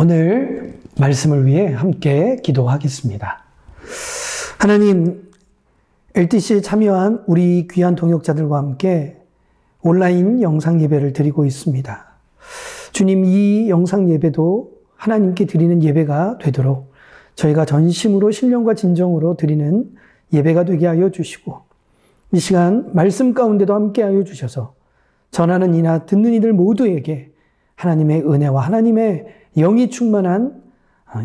오늘 말씀을 위해 함께 기도하겠습니다. 하나님, LTC에 참여한 우리 귀한 동역자들과 함께 온라인 영상 예배를 드리고 있습니다. 주님, 이 영상 예배도 하나님께 드리는 예배가 되도록 저희가 전심으로 신령과 진정으로 드리는 예배가 되게 하여 주시고, 이 시간 말씀 가운데도 함께 하여 주셔서 전하는 이나 듣는 이들 모두에게 하나님의 은혜와 하나님의 영이 충만한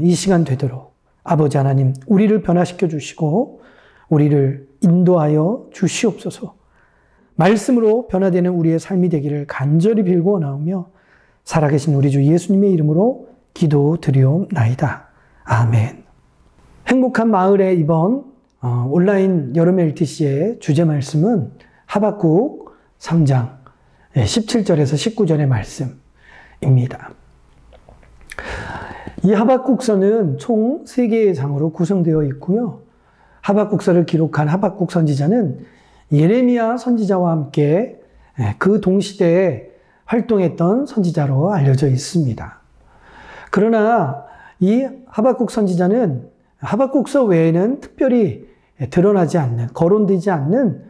이 시간 되도록 아버지 하나님, 우리를 변화시켜 주시고 우리를 인도하여 주시옵소서. 말씀으로 변화되는 우리의 삶이 되기를 간절히 빌고 원하오며 살아계신 우리 주 예수님의 이름으로 기도드리옵나이다. 아멘. 행복한 마을의 이번 온라인 여름 LTC의 주제 말씀은 하박국 3장 17절에서 19절의 말씀입니다. 이 하박국서는 총 3개의 장으로 구성되어 있고요. 하박국서를 기록한 하박국 선지자는 예레미야 선지자와 함께 그 동시대에 활동했던 선지자로 알려져 있습니다. 그러나 이 하박국 선지자는 하박국서 외에는 특별히 드러나지 않는, 거론되지 않는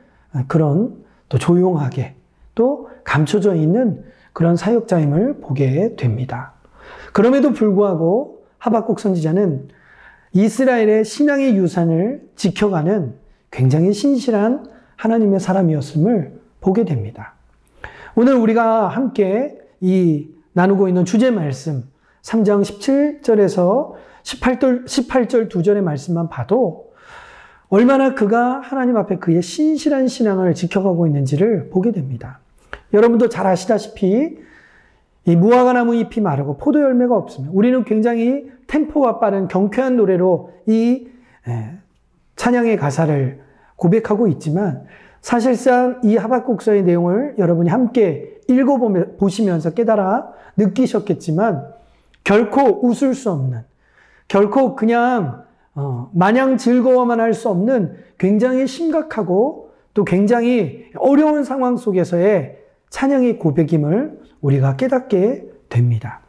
그런 또 조용하게 또 감춰져 있는 그런 사역자임을 보게 됩니다. 그럼에도 불구하고 하박국 선지자는 이스라엘의 신앙의 유산을 지켜가는 굉장히 신실한 하나님의 사람이었음을 보게 됩니다. 오늘 우리가 함께 나누고 있는 주제 말씀 3장 17절에서 18절 2절의 말씀만 봐도 얼마나 그가 하나님 앞에 그의 신실한 신앙을 지켜가고 있는지를 보게 됩니다. 여러분도 잘 아시다시피 이 무화과나무 잎이 마르고 포도 열매가 없으면 우리는 굉장히 템포가 빠른 경쾌한 노래로 이 찬양의 가사를 고백하고 있지만 사실상 이 하박국서의 내용을 여러분이 함께 읽어보시면서 깨달아 느끼셨겠지만 결코 웃을 수 없는, 결코 그냥 마냥 즐거워만 할 수 없는 굉장히 심각하고 또 굉장히 어려운 상황 속에서의 찬양의 고백임을 우리가 깨닫게 됩니다.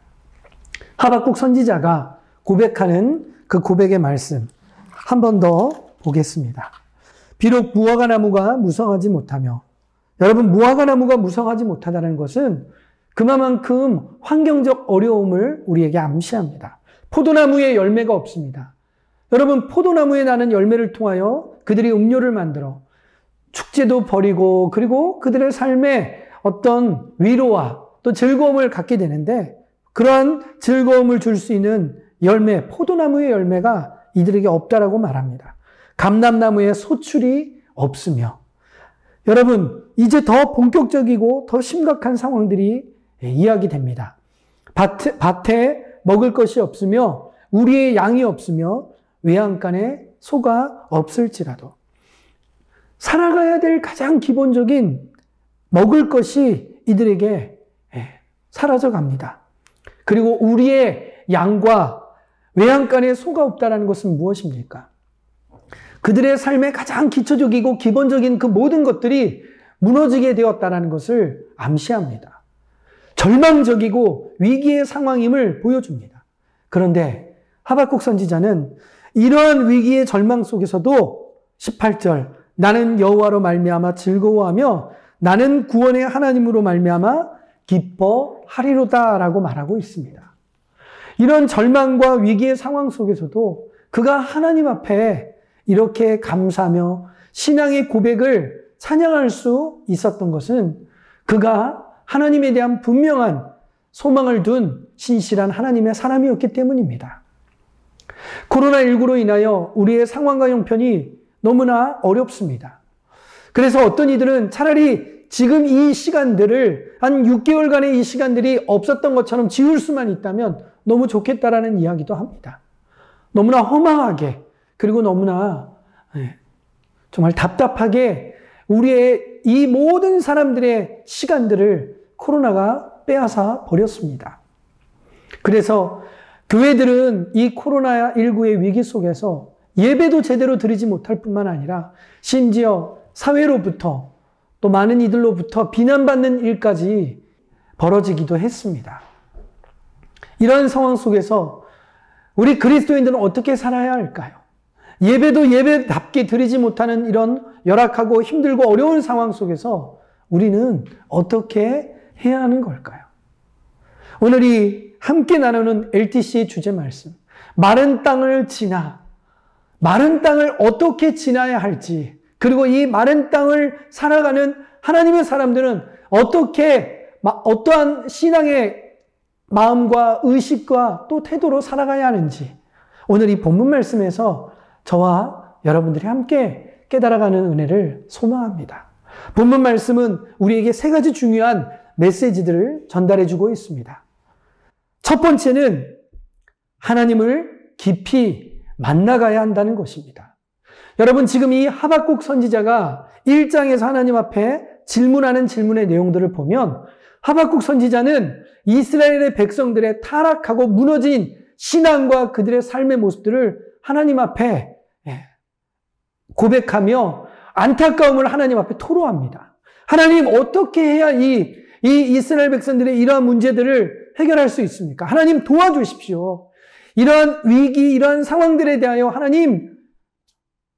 하박국 선지자가 고백하는 그 고백의 말씀 한 번 더 보겠습니다. 비록 무화과나무가 무성하지 못하며, 여러분, 무화과나무가 무성하지 못하다는 것은 그만큼 환경적 어려움을 우리에게 암시합니다. 포도나무에 열매가 없습니다. 여러분, 포도나무에 나는 열매를 통하여 그들이 음료를 만들어 축제도 벌이고 그리고 그들의 삶에 어떤 위로와 또 즐거움을 갖게 되는데, 그러한 즐거움을 줄 수 있는 열매, 포도나무의 열매가 이들에게 없다라고 말합니다. 감람나무에 소출이 없으며, 여러분, 이제 더 본격적이고 더 심각한 상황들이 이야기됩니다. 밭에 먹을 것이 없으며 우리의 양이 없으며 외양간에 소가 없을지라도 살아가야 될 가장 기본적인 먹을 것이 이들에게 사라져 갑니다. 그리고 우리의 양과 외양간에 소가 없다는 것은 무엇입니까? 그들의 삶의 가장 기초적이고 기본적인 그 모든 것들이 무너지게 되었다는 것을 암시합니다. 절망적이고 위기의 상황임을 보여줍니다. 그런데 하박국 선지자는 이러한 위기의 절망 속에서도 18절, 나는 여호와로 말미암아 즐거워하며 나는 구원의 하나님으로 말미암아 기뻐하리로다라고 말하고 있습니다. 이런 절망과 위기의 상황 속에서도 그가 하나님 앞에 이렇게 감사하며 신앙의 고백을 찬양할 수 있었던 것은 그가 하나님에 대한 분명한 소망을 둔 신실한 하나님의 사람이었기 때문입니다. 코로나19로 인하여 우리의 상황과 형편이 너무나 어렵습니다. 그래서 어떤 이들은 차라리 지금 이 시간들을 한 6개월간의 이 시간들이 없었던 것처럼 지울 수만 있다면 너무 좋겠다라는 이야기도 합니다. 너무나 허망하게, 그리고 너무나 정말 답답하게 우리의 이 모든 사람들의 시간들을 코로나가 빼앗아 버렸습니다. 그래서 교회들은 이 코로나19의 위기 속에서 예배도 제대로 드리지 못할 뿐만 아니라 심지어 사회로부터 또 많은 이들로부터 비난받는 일까지 벌어지기도 했습니다. 이러한 상황 속에서 우리 그리스도인들은 어떻게 살아야 할까요? 예배도 예배답게 드리지 못하는 이런 열악하고 힘들고 어려운 상황 속에서 우리는 어떻게 해야 하는 걸까요? 오늘이 함께 나누는 LTC의 주제 말씀, 마른 땅을 지나, 마른 땅을 어떻게 지나야 할지, 그리고 이 마른 땅을 살아가는 하나님의 사람들은 어떠한 신앙의 마음과 의식과 또 태도로 살아가야 하는지, 오늘 이 본문 말씀에서 저와 여러분들이 함께 깨달아가는 은혜를 소망합니다. 본문 말씀은 우리에게 세 가지 중요한 메시지들을 전달해주고 있습니다. 첫 번째는 하나님을 깊이 만나가야 한다는 것입니다. 여러분, 지금 이 하박국 선지자가 1장에서 하나님 앞에 질문하는 질문의 내용들을 보면 하박국 선지자는 이스라엘의 백성들의 타락하고 무너진 신앙과 그들의 삶의 모습들을 하나님 앞에 고백하며 안타까움을 하나님 앞에 토로합니다. 하나님, 어떻게 해야 이 이스라엘 백성들의 이러한 문제들을 해결할 수 있습니까? 하나님, 도와주십시오. 이러한 위기, 이러한 상황들에 대하여 하나님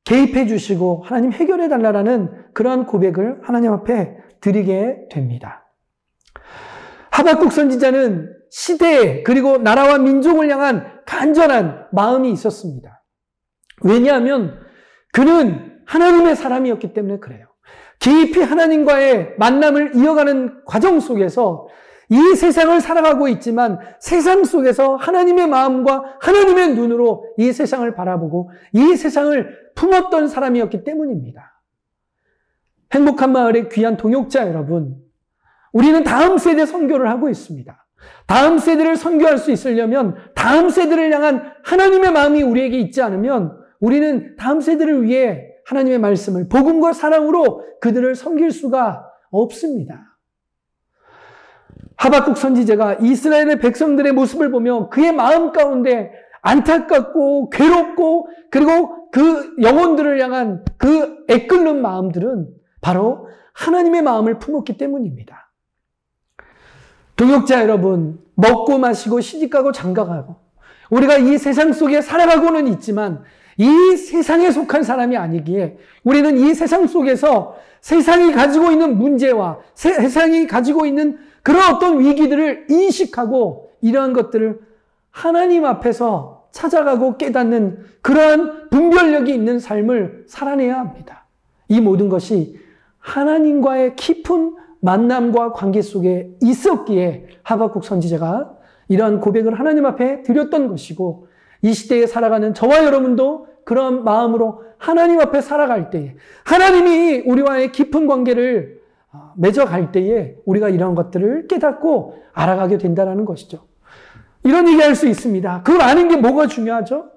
개입해 주시고 하나님 해결해 달라라는 그러한 고백을 하나님 앞에 드리게 됩니다. 하박국 선지자는 시대 그리고 나라와 민족을 향한 간절한 마음이 있었습니다. 왜냐하면 그는 하나님의 사람이었기 때문에 그래요. 깊이 하나님과의 만남을 이어가는 과정 속에서 이 세상을 살아가고 있지만 세상 속에서 하나님의 마음과 하나님의 눈으로 이 세상을 바라보고 이 세상을 품었던 사람이었기 때문입니다. 행복한 마을의 귀한 동역자 여러분, 우리는 다음 세대 선교를 하고 있습니다. 다음 세대를 선교할 수 있으려면 다음 세대를 향한 하나님의 마음이 우리에게 있지 않으면 우리는 다음 세대를 위해 하나님의 말씀을 복음과 사랑으로 그들을 섬길 수가 없습니다. 하박국 선지자가 이스라엘의 백성들의 모습을 보며 그의 마음 가운데 안타깝고 괴롭고 그리고 그 영혼들을 향한 그 애끓는 마음들은 바로 하나님의 마음을 품었기 때문입니다. 동역자 여러분, 먹고 마시고 시집가고 장가가고 우리가 이 세상 속에 살아가고는 있지만 이 세상에 속한 사람이 아니기에 우리는 이 세상 속에서 세상이 가지고 있는 문제와 세상이 가지고 있는 그런 어떤 위기들을 인식하고 이러한 것들을 하나님 앞에서 찾아가고 깨닫는 그러한 분별력이 있는 삶을 살아내야 합니다. 이 모든 것이 하나님과의 깊은 만남과 관계 속에 있었기에 하박국 선지자가 이러한 고백을 하나님 앞에 드렸던 것이고 이 시대에 살아가는 저와 여러분도 그런 마음으로 하나님 앞에 살아갈 때에 하나님이 우리와의 깊은 관계를 맺어갈 때에 우리가 이런 것들을 깨닫고 알아가게 된다는 것이죠. 이런 얘기할 수 있습니다. 그걸 아는 게 뭐가 중요하죠?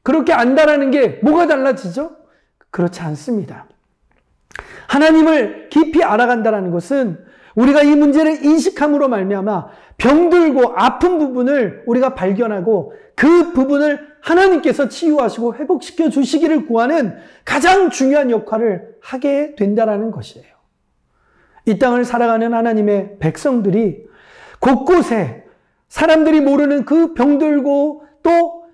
그렇게 안다라는 게 뭐가 달라지죠? 그렇지 않습니다. 하나님을 깊이 알아간다는 것은 우리가 이 문제를 인식함으로 말미암아 병들고 아픈 부분을 우리가 발견하고 그 부분을 하나님께서 치유하시고 회복시켜 주시기를 구하는 가장 중요한 역할을 하게 된다는 것이에요. 이 땅을 살아가는 하나님의 백성들이 곳곳에 사람들이 모르는 그 병들고 또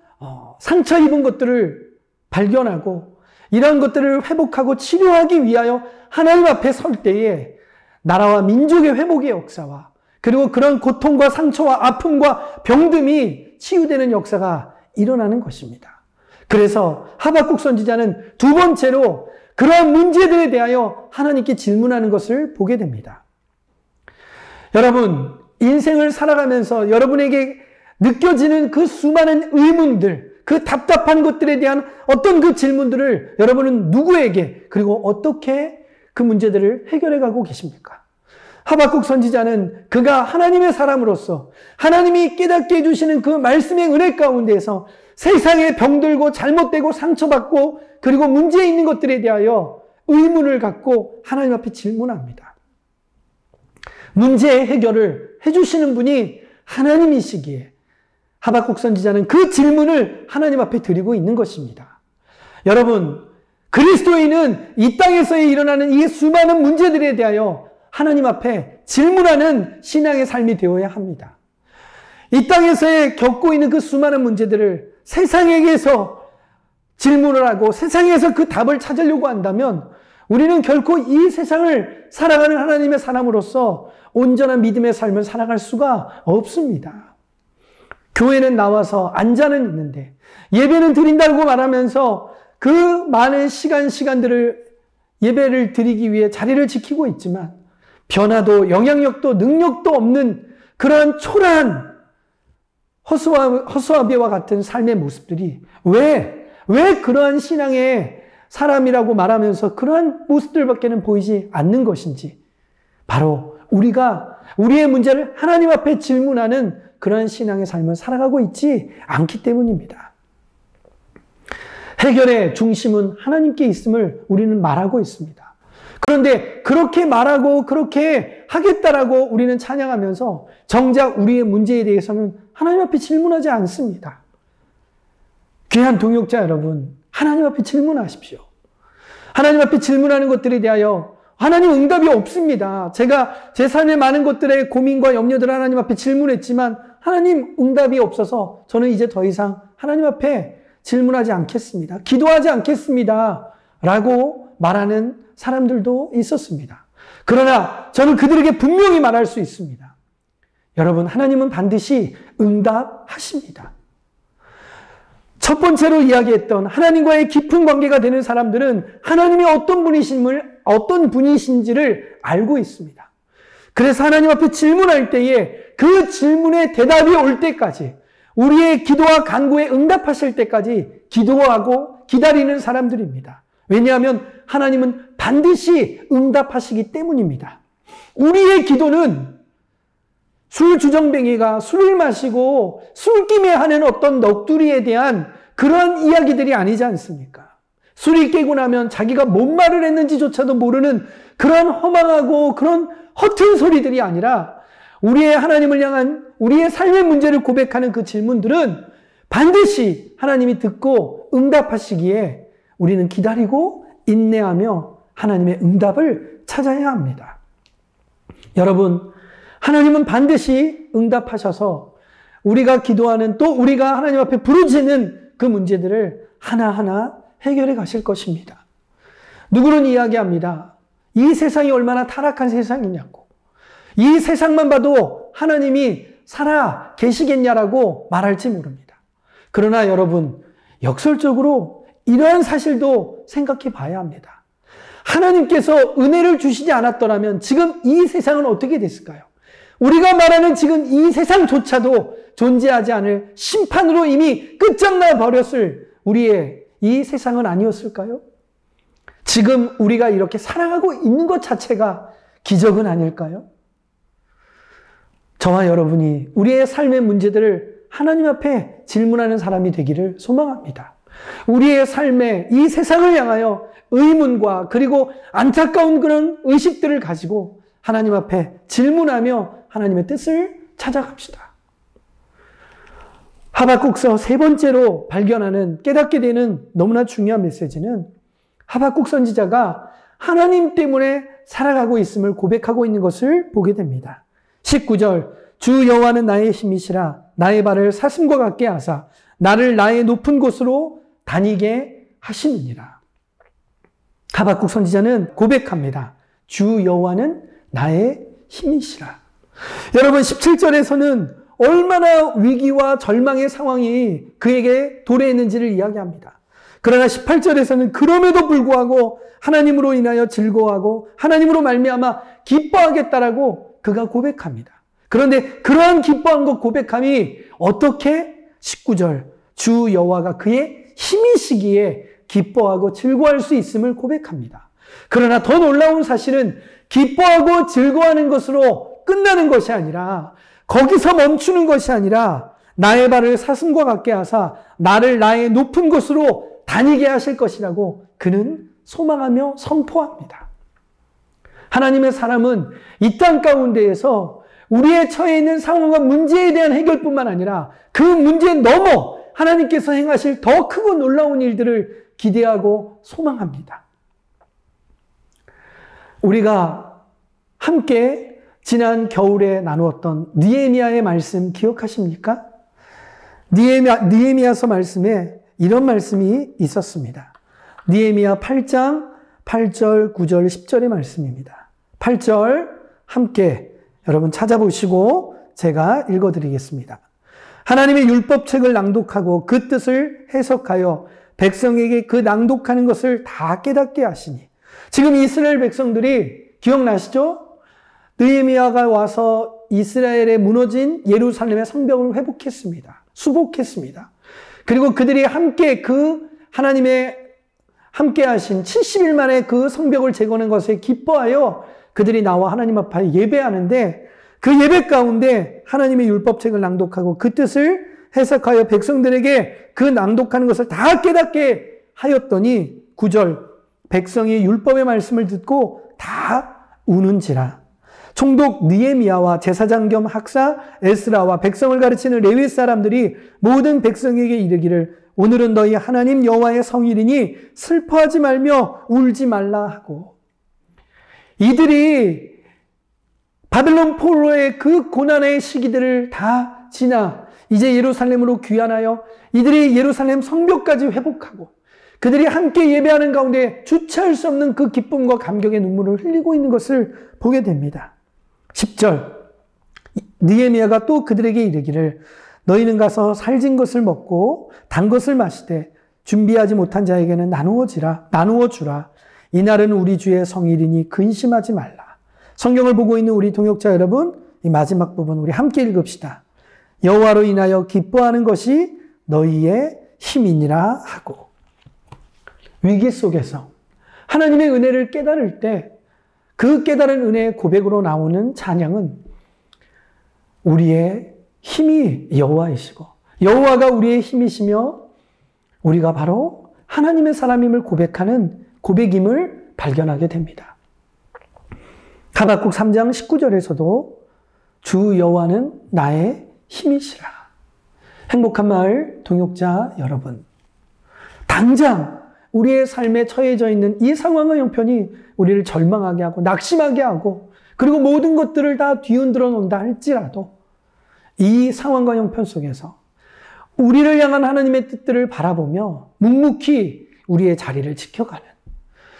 상처 입은 것들을 발견하고 이런 것들을 회복하고 치료하기 위하여 하나님 앞에 설 때에 나라와 민족의 회복의 역사와 그리고 그런 고통과 상처와 아픔과 병듦이 치유되는 역사가 일어나는 것입니다. 그래서 하박국 선지자는 두 번째로 그러한 문제들에 대하여 하나님께 질문하는 것을 보게 됩니다. 여러분, 인생을 살아가면서 여러분에게 느껴지는 그 수많은 의문들, 그 답답한 것들에 대한 어떤 그 질문들을 여러분은 누구에게 그리고 어떻게 그 문제들을 해결해 가고 계십니까? 하박국 선지자는 그가 하나님의 사람으로서 하나님이 깨닫게 해주시는 그 말씀의 은혜 가운데에서 세상에 병들고 잘못되고 상처받고 그리고 문제 있는 것들에 대하여 의문을 갖고 하나님 앞에 질문합니다. 문제의 해결을 해주시는 분이 하나님이시기에 하박국 선지자는 그 질문을 하나님 앞에 드리고 있는 것입니다. 여러분, 그리스도인은 이 땅에서 일어나는 이 수많은 문제들에 대하여 하나님 앞에 질문하는 신앙의 삶이 되어야 합니다. 이 땅에서의 겪고 있는 그 수많은 문제들을 세상에게서 질문을 하고 세상에서 그 답을 찾으려고 한다면 우리는 결코 이 세상을 살아가는 하나님의 사람으로서 온전한 믿음의 삶을 살아갈 수가 없습니다. 교회는 나와서 앉아는 있는데 예배는 드린다고 말하면서 그 많은 시간들을 예배를 드리기 위해 자리를 지키고 있지만 변화도 영향력도 능력도 없는 그러한 초라한 허수아비와 같은 삶의 모습들이 왜 그러한 신앙의 사람이라고 말하면서 그러한 모습들밖에는 보이지 않는 것인지, 바로 우리가 우리의 문제를 하나님 앞에 질문하는 그러한 신앙의 삶을 살아가고 있지 않기 때문입니다. 해결의 중심은 하나님께 있음을 우리는 말하고 있습니다. 그런데 그렇게 말하고 그렇게 하겠다라고 우리는 찬양하면서 정작 우리의 문제에 대해서는 하나님 앞에 질문하지 않습니다. 귀한 동역자 여러분, 하나님 앞에 질문하십시오. 하나님 앞에 질문하는 것들에 대하여 하나님 응답이 없습니다. 제가 제 삶의 많은 것들의 고민과 염려들을 하나님 앞에 질문했지만 하나님 응답이 없어서 저는 이제 더 이상 하나님 앞에 질문하지 않겠습니다. 기도하지 않겠습니다. 라고 말하는 사람들도 있었습니다. 그러나 저는 그들에게 분명히 말할 수 있습니다. 여러분, 하나님은 반드시 응답하십니다. 첫 번째로 이야기했던 하나님과의 깊은 관계가 되는 사람들은 하나님이 어떤 분이신지를 알고 있습니다. 그래서 하나님 앞에 질문할 때에 그 질문의 대답이 올 때까지, 우리의 기도와 간구에 응답하실 때까지 기도하고 기다리는 사람들입니다. 왜냐하면 하나님은 반드시 응답하시기 때문입니다. 우리의 기도는 술주정뱅이가 술을 마시고 술김에 하는 어떤 넋두리에 대한 그런 이야기들이 아니지 않습니까? 술이 깨고 나면 자기가 뭔 말을 했는지조차도 모르는 그런 허망하고 그런 허튼 소리들이 아니라 우리의 하나님을 향한 우리의 삶의 문제를 고백하는 그 질문들은 반드시 하나님이 듣고 응답하시기에 우리는 기다리고 인내하며 하나님의 응답을 찾아야 합니다. 여러분, 하나님은 반드시 응답하셔서 우리가 기도하는, 또 우리가 하나님 앞에 부르짖는 그 문제들을 하나하나 해결해 가실 것입니다. 누구는 이야기합니다. 이 세상이 얼마나 타락한 세상이냐고. 이 세상만 봐도 하나님이 살아 계시겠냐라고 말할지 모릅니다. 그러나 여러분, 역설적으로 이러한 사실도 생각해 봐야 합니다. 하나님께서 은혜를 주시지 않았더라면 지금 이 세상은 어떻게 됐을까요? 우리가 말하는 지금 이 세상조차도 존재하지 않을 심판으로 이미 끝장나 버렸을 우리의 이 세상은 아니었을까요? 지금 우리가 이렇게 살아가고 있는 것 자체가 기적은 아닐까요? 저와 여러분이 우리의 삶의 문제들을 하나님 앞에 질문하는 사람이 되기를 소망합니다. 우리의 삶에 이 세상을 향하여 의문과 그리고 안타까운 그런 의식들을 가지고 하나님 앞에 질문하며 하나님의 뜻을 찾아갑시다. 하박국서 세 번째로 발견하는, 깨닫게 되는 너무나 중요한 메시지는 하박국 선지자가 하나님 때문에 살아가고 있음을 고백하고 있는 것을 보게 됩니다. 19절, 주 여호와는 나의 힘이시라 나의 발을 사슴과 같게 하사 나를 나의 높은 곳으로 다니게 하시느니라. 하박국 선지자는 고백합니다. 주 여호와는 나의 힘이시라. 여러분, 17절에서는 얼마나 위기와 절망의 상황이 그에게 도래했는지를 이야기합니다. 그러나 18절에서는 그럼에도 불구하고 하나님으로 인하여 즐거워하고 하나님으로 말미암아 기뻐하겠다라고 그가 고백합니다. 그런데 그러한 기뻐한 고백함이 어떻게 19절 주 여호와가 그의 힘이시기에 기뻐하고 즐거워할 수 있음을 고백합니다. 그러나 더 놀라운 사실은 기뻐하고 즐거워하는 것으로 끝나는 것이 아니라, 거기서 멈추는 것이 아니라 나의 발을 사슴과 같게 하사 나를 나의 높은 곳으로 다니게 하실 것이라고 그는 소망하며 선포합니다. 하나님의 사람은 이 땅 가운데에서 우리의 처해 있는 상황과 문제에 대한 해결뿐만 아니라 그 문제에 넘어 하나님께서 행하실 더 크고 놀라운 일들을 기대하고 소망합니다. 우리가 함께 지난 겨울에 나누었던 느헤미야의 말씀 기억하십니까? 느헤미야서 말씀에 이런 말씀이 있었습니다. 느헤미야 8장 8절, 9절, 10절의 말씀입니다. 8절 함께 여러분 찾아보시고 제가 읽어드리겠습니다. 하나님의 율법책을 낭독하고 그 뜻을 해석하여 백성에게 그 낭독하는 것을 다 깨닫게 하시니. 지금 이스라엘 백성들이 기억나시죠? 느헤미야가 와서 이스라엘에 무너진 예루살렘의 성벽을 회복했습니다. 수복했습니다. 그리고 그들이 함께 그 하나님의 함께 하신 70일 만에 그 성벽을 재건한 것에 기뻐하여 그들이 나와 하나님 앞에 예배하는데, 그 예배 가운데 하나님의 율법책을 낭독하고 그 뜻을 해석하여 백성들에게 그 낭독하는 것을 다 깨닫게 하였더니 9절, 백성이 율법의 말씀을 듣고 다 우는지라. 총독 느헤미야와 제사장 겸 학사 에스라와 백성을 가르치는 레위 사람들이 모든 백성에게 이르기를 오늘은 너희 하나님 여호와의 성일이니 슬퍼하지 말며 울지 말라 하고. 이들이 바벨론 포로의 그 고난의 시기들을 다 지나 이제 예루살렘으로 귀환하여 이들이 예루살렘 성벽까지 회복하고 그들이 함께 예배하는 가운데 주체할 수 없는 그 기쁨과 감격의 눈물을 흘리고 있는 것을 보게 됩니다. 10절, 느헤미야가 또 그들에게 이르기를 너희는 가서 살진 것을 먹고 단 것을 마시되 준비하지 못한 자에게는 나누어 주라. 이날은 우리 주의 성일이니 근심하지 말라. 성경을 보고 있는 우리 동역자 여러분, 이 마지막 부분 우리 함께 읽읍시다. 여호와로 인하여 기뻐하는 것이 너희의 힘이니라 하고. 위기 속에서 하나님의 은혜를 깨달을 때 그 깨달은 은혜의 고백으로 나오는 찬양은 우리의 힘이 여호와이시고 여호와가 우리의 힘이시며 우리가 바로 하나님의 사람임을 고백하는 고백임을 발견하게 됩니다. 하박국 3장 19절에서도 주 여호와는 나의 힘이시라. 행복한 마을 동역자 여러분, 당장 우리의 삶에 처해져 있는 이 상황의 형편이 우리를 절망하게 하고 낙심하게 하고 그리고 모든 것들을 다 뒤흔들어 놓는다 할지라도 이 상황과 형편 속에서 우리를 향한 하나님의 뜻들을 바라보며 묵묵히 우리의 자리를 지켜가는,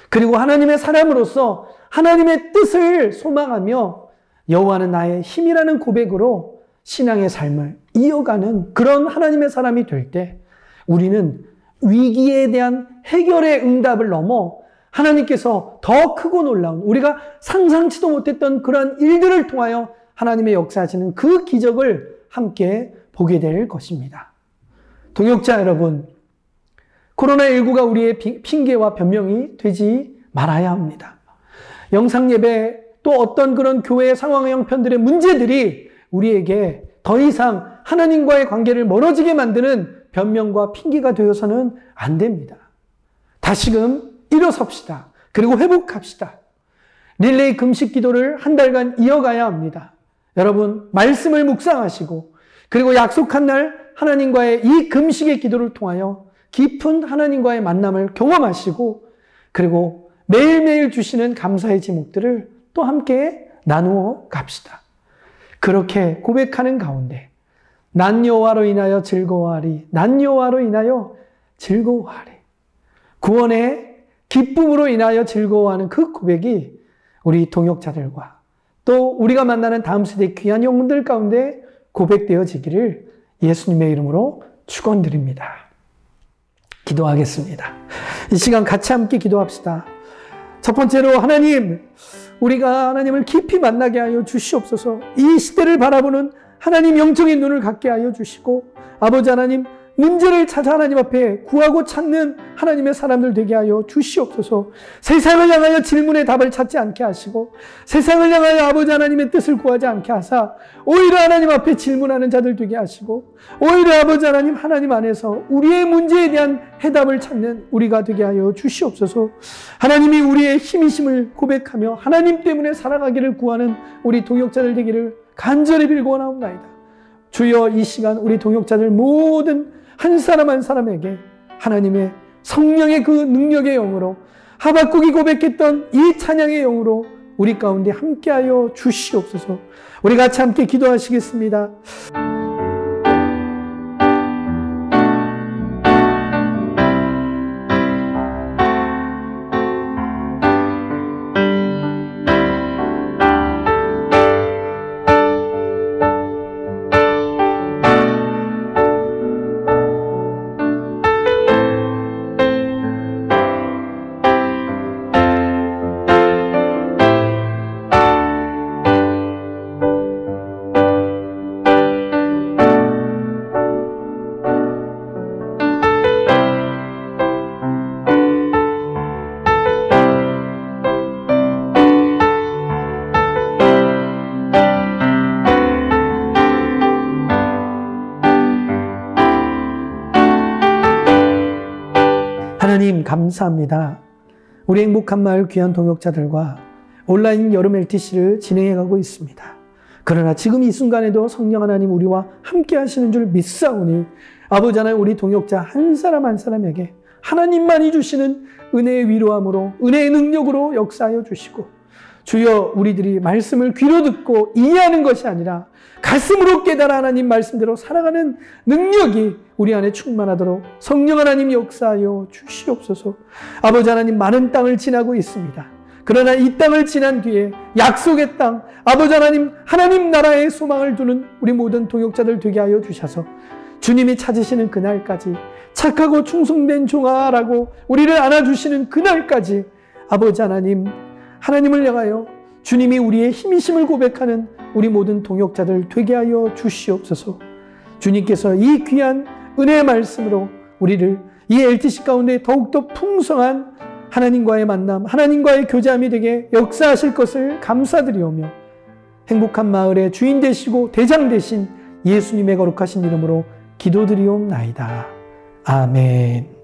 그리고 하나님의 사람으로서 하나님의 뜻을 소망하며 여호와는 나의 힘이라는 고백으로 신앙의 삶을 이어가는 그런 하나님의 사람이 될 때 우리는 위기에 대한 해결의 응답을 넘어 하나님께서 더 크고 놀라운, 우리가 상상치도 못했던 그러한 일들을 통하여 하나님의 역사하시는 그 기적을 함께 보게 될 것입니다. 동역자 여러분, 코로나19가 우리의 핑계와 변명이 되지 말아야 합니다. 영상예배 또 어떤 그런 교회의 상황의 형편들의 문제들이 우리에게 더 이상 하나님과의 관계를 멀어지게 만드는 변명과 핑계가 되어서는 안 됩니다. 다시금 일어섭시다. 그리고 회복합시다. 릴레이 금식 기도를 한 달간 이어가야 합니다. 여러분, 말씀을 묵상하시고 그리고 약속한 날 하나님과의 이 금식의 기도를 통하여 깊은 하나님과의 만남을 경험하시고 그리고 매일매일 주시는 감사의 제목들을 또 함께 나누어 갑시다. 그렇게 고백하는 가운데 난 여호와로 인하여 즐거워하리. 난 여호와로 인하여 즐거워하리. 구원의 기쁨으로 인하여 즐거워하는 그 고백이 우리 동역자들과 또 우리가 만나는 다음 세대 귀한 영혼들 가운데 고백되어지기를 예수님의 이름으로 축원드립니다. 기도하겠습니다. 이 시간 같이 함께 기도합시다. 첫 번째로 하나님, 우리가 하나님을 깊이 만나게 하여 주시옵소서. 이 시대를 바라보는 하나님 영적인 눈을 갖게 하여 주시고, 아버지 하나님, 문제를 찾아 하나님 앞에 구하고 찾는 하나님의 사람들 되게 하여 주시옵소서. 세상을 향하여 질문의 답을 찾지 않게 하시고 세상을 향하여 아버지 하나님의 뜻을 구하지 않게 하사 오히려 하나님 앞에 질문하는 자들 되게 하시고 오히려 아버지 하나님, 하나님 안에서 우리의 문제에 대한 해답을 찾는 우리가 되게 하여 주시옵소서. 하나님이 우리의 힘이심을 고백하며 하나님 때문에 살아가기를 구하는 우리 동역자들 되기를 간절히 빌고 원하옵나이다. 주여, 이 시간 우리 동역자들 모든 한 사람 한 사람에게 하나님의 성령의 그 능력의 영으로, 하박국이 고백했던 이 찬양의 영으로 우리 가운데 함께하여 주시옵소서. 우리 같이 함께 기도하시겠습니다. 하나님 감사합니다. 우리 행복한 마을 귀한 동역자들과 온라인 여름 LTC를 진행해가고 있습니다. 그러나 지금 이 순간에도 성령 하나님 우리와 함께 하시는 줄 믿사오니 아버지 하나님 우리 동역자 한 사람 한 사람에게 하나님만이 주시는 은혜의 위로함으로 은혜의 능력으로 역사하여 주시고 주여 우리들이 말씀을 귀로 듣고 이해하는 것이 아니라 가슴으로 깨달아 하나님 말씀대로 살아가는 능력이 우리 안에 충만하도록 성령 하나님 역사하여 주시옵소서. 아버지 하나님 많은 땅을 지나고 있습니다. 그러나 이 땅을 지난 뒤에 약속의 땅 아버지 하나님 하나님 나라의 소망을 두는 우리 모든 동역자들 되게 하여 주셔서 주님이 찾으시는 그날까지 착하고 충성된 종아라고 우리를 안아주시는 그날까지 아버지 하나님 하나님을 향하여 주님이 우리의 힘이심을 고백하는 우리 모든 동역자들 되게 하여 주시옵소서. 주님께서 이 귀한 은혜의 말씀으로 우리를 이 LTC 가운데 더욱더 풍성한 하나님과의 만남, 하나님과의 교제함이 되게 역사하실 것을 감사드리오며 행복한 마을의 주인 되시고 대장 되신 예수님의 거룩하신 이름으로 기도드리옵나이다. 아멘.